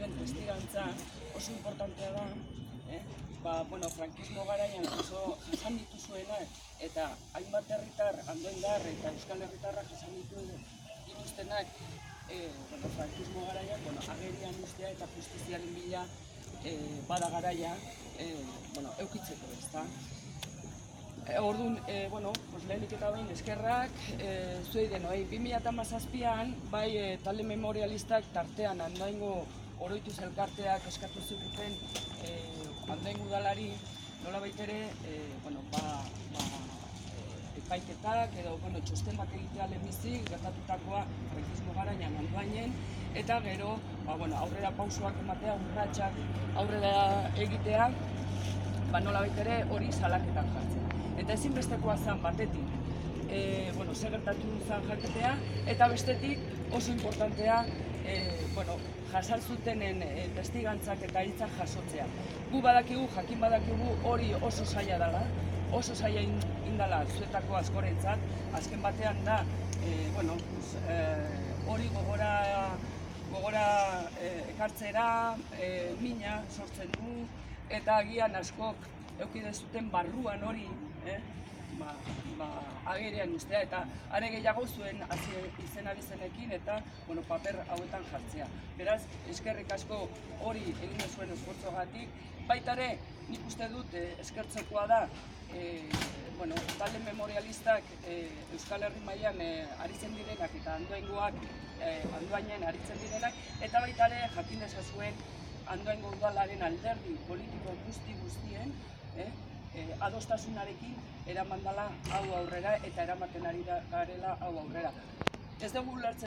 zuen testigantza oso importantea da, frankismo garaian jasan dituzuenak eta hainbat herritar, andoindar eta euskal herritarrak jasan dituztenak frankismo garaian agerian ustea eta justiziaren bila bada garaia eukitzeko, ezta? Orduan, lehenik eta behin eskerrak, zuei denoi, 2017an, bai talde memorialistak tartean Andoaingo oroituz elkarteak eskatu ziguten Andoaingo udalari, nolabait ere, epaiketak edo txosten bat egitea lehenbizi gertatutakoa frankismo garaian Andoainen, eta gero aurrera pausoak ematea, urratsak aurrera egitea, nolabait ere hori salaketan jartzen. Eta ezinbestekoa zen batetik, zer gertatu zen jakitea, eta bestetik oso importantea jasan zutenen testigantzak eta hitzak jasotzea. Gu badakigu, jakin badakigu hori oso zaila dela, oso zaila indala zuetako askorentzat, azken batean da, hori gogora ekartzera, mina sortzen du, eta agian askok eukide zuten barruan hori agerian ustea, eta are gehiago zuen izen abizenekin eta paper hauetan jartzea. Beraz, eskerrik asko hori egin zuen esfortzoagatik. Baita ere, nik uste dut eskertzekoa da talde memorialistak Euskal Herri mailan aritzen direnak eta Andoainen aritzen direnak, eta baita ere jakin dezazuen Andoaingo udalaren alderdi politiko guztien adostasunarekin eraman dela hau aurrera eta eramaten ari garela hau aurrera. Ez dugu ulertzen